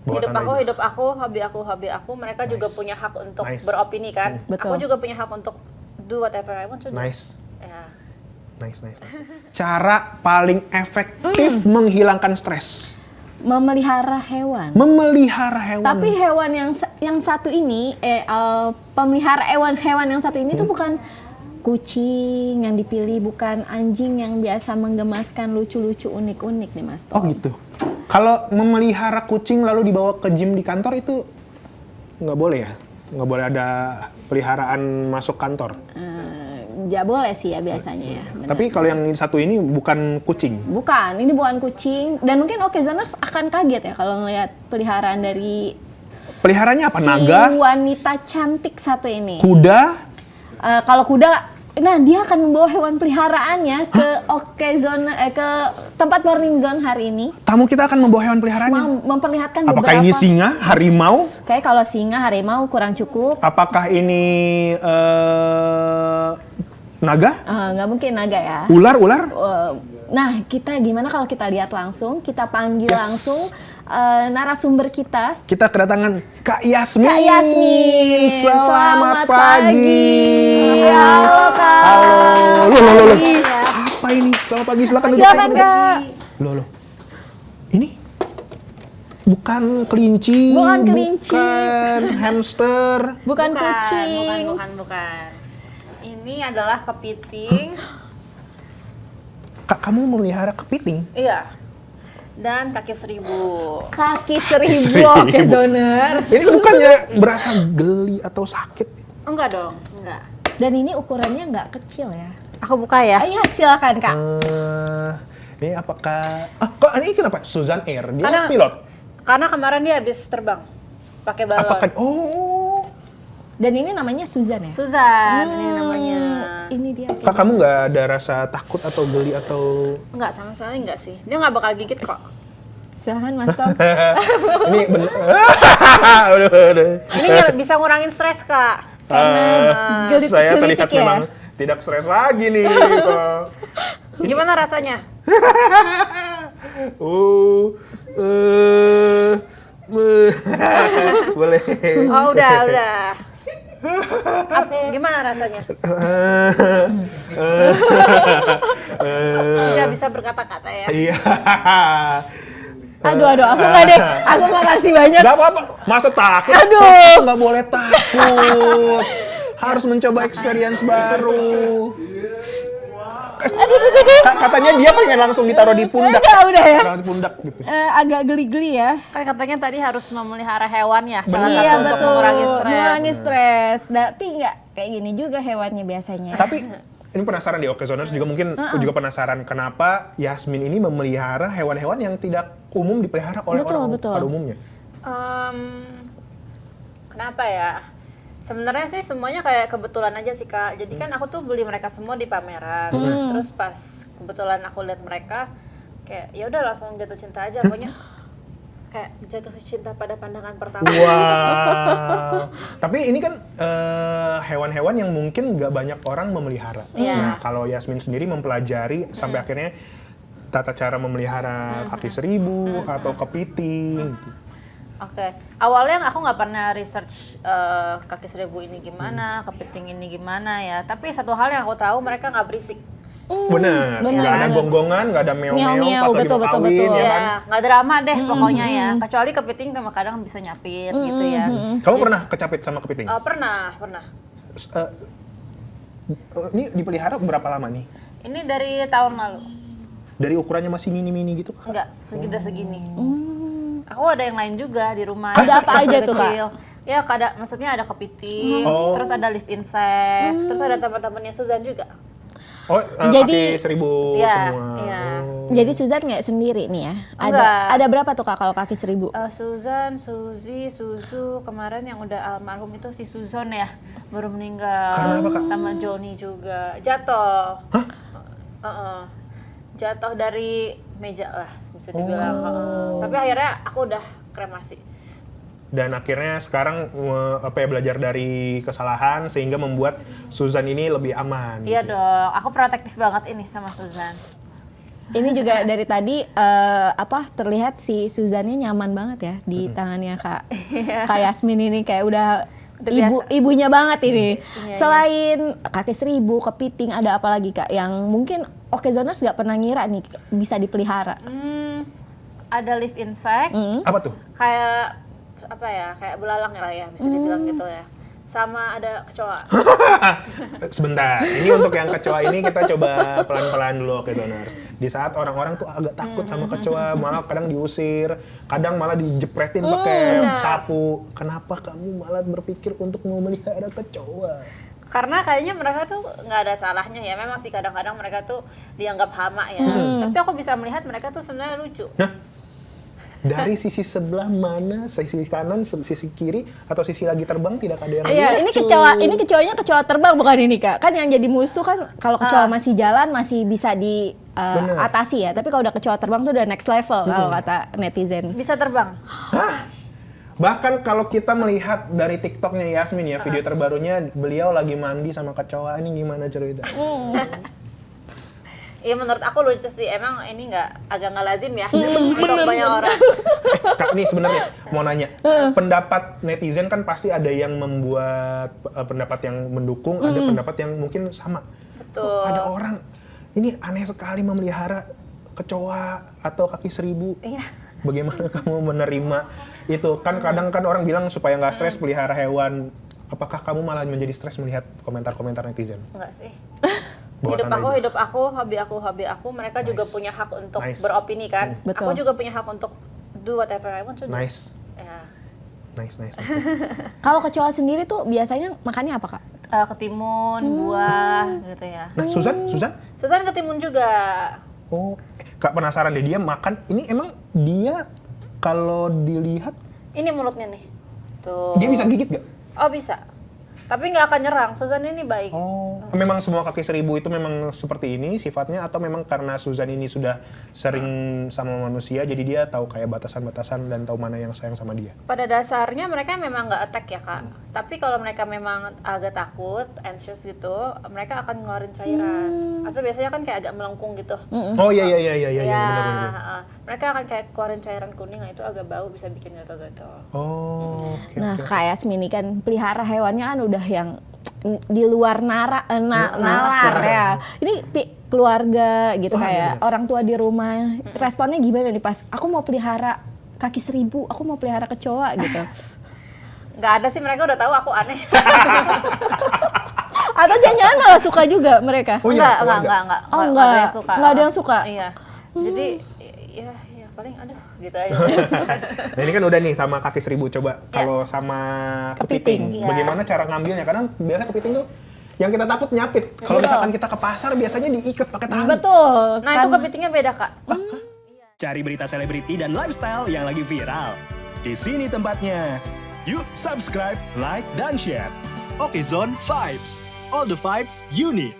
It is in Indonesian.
hidup aku, hobi aku. Mereka juga punya hak untuk beropini kan. Betul. Aku juga punya hak untuk do whatever I want to do. Nice. Ya. Nice. Cara paling efektif menghilangkan stres. Memelihara hewan. Memelihara hewan. Tapi hewan yang satu ini, pemelihara hewan yang satu ini tuh bukan kucing yang dipilih, bukan anjing yang biasa menggemaskan lucu-lucu unik-unik nih Mas Tom. Oh gitu. Kalau memelihara kucing lalu dibawa ke gym di kantor itu nggak boleh ya? Nggak boleh ada peliharaan masuk kantor? Ya boleh sih ya biasanya ya. Bener. Tapi kalau yang satu ini bukan kucing? Bukan, ini bukan kucing. Dan mungkin Okezoners akan kaget ya kalau ngelihat peliharaan dari Peliharanya apa? si Naga? wanita cantik satu ini. Kuda? Kalau kuda, nah dia akan membawa hewan peliharaannya ke ke tempat morning zone hari ini. Tamu kita akan membawa hewan peliharaannya? Memperlihatkan Apakah beberapa. ini singa, harimau? Kayak kalau singa, harimau kurang cukup. Apakah ini naga? Nggak mungkin naga ya. Ular? Nah, kita gimana kalau kita lihat langsung, kita panggil Yes. langsung narasumber kita. Kita kedatangan Kak Yasmin. Kak Yasmin, Selamat pagi. Halo Kak. Halo. Loh. Apa ini? Selamat pagi, silakan duduk. Silakan Kak. Loh. Ini bukan kelinci. Bukan kelinci. Bukan hamster. Bukan kucing. Bukan. Ini adalah kepiting. Kak, kamu memelihara kepiting? Iya. Dan kaki seribu. Kaki seribu Okezoners. Ini bukannya berasa geli atau sakit? Enggak dong, enggak. Dan ini ukurannya nggak kecil ya. Aku buka ya. Iya, silakan Kak. Ini apakah... kok ini kenapa? Suzan Air, dia pilot? Karena kemarin dia habis terbang. Pakai balon. Apakah... Oh... Dan ini namanya Suzan ya? Suzan ini namanya. Ini dia. Kak, kamu nggak ada rasa takut atau geli atau... Enggak, sama sekali enggak sih. Dia nggak bakal gigit kok. Silakan Mas Tom. Ini bener... Udah. Ini bisa ngurangin stres, Kak. Karena Saya terlihat gelitik ya. memang tidak stres lagi nih. Kok. Gimana rasanya? Boleh. Oh, udah. Gimana rasanya? Tidak bisa berkata-kata ya. Iya. Aduh, aku nggak deh. Aku makasih banyak. Gak apa-apa, masa takut? Aduh. Nggak boleh takut. Harus mencoba experience baru. Katanya dia pengen langsung ditaruh di pundak. Udah ya. Taruh di pundak gitu. Agak geli-geli ya. Kan katanya tadi harus memelihara hewan ya. Bener. Salah Iya satu untuk betul. mengurangi stres. Mengurangi stres. Tapi nggak kayak gini juga hewannya biasanya. Tapi ini penasaran di Okezoners juga mungkin juga penasaran kenapa Yasmin ini memelihara hewan-hewan yang tidak umum dipelihara oleh orang pada umumnya. Kenapa ya? Sebenarnya sih semuanya kayak kebetulan aja sih Kak. Jadi kan aku tuh beli mereka semua di pameran. Terus pas kebetulan aku lihat mereka kayak ya udah langsung jatuh cinta aja. Pokoknya kayak jatuh cinta pada pandangan pertama. Wow. Tapi ini kan hewan-hewan yang mungkin nggak banyak orang memelihara. Nah, kalau Yasmin sendiri mempelajari sampai akhirnya tata cara memelihara kaki seribu atau kepiting. Gitu. Oke. Awalnya aku nggak pernah research kaki seribu ini gimana, kepiting ini gimana ya. Tapi satu hal yang aku tahu mereka nggak berisik. Bener, nggak ada gonggongan, nggak ada meow-meow pas lagi betul, mau betul, kawin, betul. ya kan? Ya, nggak drama deh pokoknya ya. Kecuali kepiting kadang bisa nyapit gitu ya. Kamu pernah kecapit sama kepiting? Pernah. Ini dipelihara berapa lama nih? Ini dari tahun lalu. Dari ukurannya masih mini-mini gitu kah? Enggak, segini. Aku ada yang lain juga di rumah. Ada apa aja tuh, Kak? Kecil. Ya, maksudnya ada kepiting, terus ada live insect, terus ada teman-temannya Suzan juga. Oh, Jadi- kaki seribu Iya, semua. iya. Oh. Jadi Suzan nggak sendiri nih ya? Enggak. Ada berapa tuh Kak kalau kaki seribu? Suzan, Suzy, Suzu, kemarin yang udah almarhum itu si Suzon ya, baru meninggal. Karena apa, Kak? Sama Joni juga, jatuh. Jatuh dari meja lah, bisa dibilang. Tapi akhirnya aku udah kremasi. Dan akhirnya sekarang belajar dari kesalahan sehingga membuat Suzan ini lebih aman. Iya dong, aku protektif banget ini sama Suzan. Ini juga dari tadi terlihat si Suzannya nyaman banget ya di tangannya Kak Yasmin ini, kayak udah ibunya banget ini. Selain kaki seribu, kepiting, ada apa lagi Kak yang mungkin Okezoners nggak pernah ngira nih bisa dipelihara? Ada live insect. Apa tuh? Kayak apa ya? Kayak belalang lah ya, bisa dibilang gitu ya. Sama ada kecoa. Sebentar, ini untuk yang kecoa ini kita coba pelan-pelan dulu Okezoners. Di saat orang-orang tuh agak takut sama kecoa, malah kadang diusir, kadang malah dijepretin pakai sapu. Kenapa kamu malah berpikir untuk memelihara kecoa? Karena kayaknya mereka tuh nggak ada salahnya ya. Memang sih kadang-kadang mereka tuh dianggap hama ya. Tapi aku bisa melihat mereka tuh sebenarnya lucu. Nah, dari sisi sebelah mana, sisi kanan, sisi kiri, atau sisi lagi terbang tidak ada yang Iya, ini kecoanya kecoa terbang bukan ini Kak. Kan yang jadi musuh kan kalau kecoa masih jalan masih bisa diatasi ya. Tapi kalau udah kecoa terbang tuh udah next level kalau kata netizen. Bisa terbang. Hah? Bahkan kalau kita melihat dari TikToknya Yasmin ya, video terbarunya beliau lagi mandi sama kecoa, ini gimana cerita? Iya menurut aku lucu sih, emang ini agak nggak lazim ya untuk banyak orang. Kak, nih sebenarnya mau nanya, pendapat netizen kan pasti ada yang membuat pendapat yang mendukung, ada pendapat yang mungkin sama. Betul. Ada orang, ini aneh sekali memelihara kecoa atau kaki seribu. Iya. Bagaimana kamu menerima itu? Kan kadang kan orang bilang supaya nggak stres pelihara hewan. Apakah kamu malah menjadi stres melihat komentar-komentar netizen? Enggak sih. Buatan Hidup aku, hobi aku. Mereka juga punya hak untuk beropini kan. Betul. Aku juga punya hak untuk do whatever I want to do. Nice. Ya. Nice. Kalau kecoa sendiri tuh biasanya makannya apa Kak? Ketimun, buah gitu ya. Nah, Susan ketimun juga. Oh, Kak penasaran deh, dia makan, ini emang dia kalau dilihat Ini mulutnya nih. Tuh. dia bisa gigit gak? Oh bisa. Tapi nggak akan nyerang. Susan ini baik. Oh, memang semua kaki seribu itu memang seperti ini sifatnya, atau memang karena Susan ini sudah sering sama manusia jadi dia tahu kayak batasan-batasan dan tahu mana yang sayang sama dia? Pada dasarnya mereka memang nggak attack ya Kak. Tapi kalau mereka memang agak takut, anxious gitu, mereka akan ngeluarin cairan. Atau biasanya kan kayak agak melengkung gitu. Oh iya Ya, benar. mereka akan kayak keluarin cairan kuning, nah itu agak bau, bisa bikin gatal-gatal. Oh, oke. Nah, Kak Yasmin ini kan pelihara hewannya kan udah yang di luar nalar ya. Ini keluarga gitu, kayak orang tua di rumah. Responnya gimana nih pas aku mau pelihara kaki seribu, aku mau pelihara kecoa gitu? Nggak ada sih, mereka udah tahu aku aneh. Atau jangan-jangan malah suka juga mereka? Oh, iya, Enggak ada yang suka. Nggak ada yang suka. Iya. Jadi ya paling aduh gitu aja. Nah ini kan udah nih sama kaki seribu, coba kalau sama kepiting, Iya. bagaimana cara ngambilnya? Karena biasa kepiting tuh yang kita takut nyapit. Kalau misalkan kita ke pasar biasanya diikat pakai tali. Betul. Nah itu kepitingnya beda Kak. Cari berita selebriti dan lifestyle yang lagi viral. Di sini tempatnya. Yuk subscribe, like, dan share. Okezone Vibes. All the vibes you need.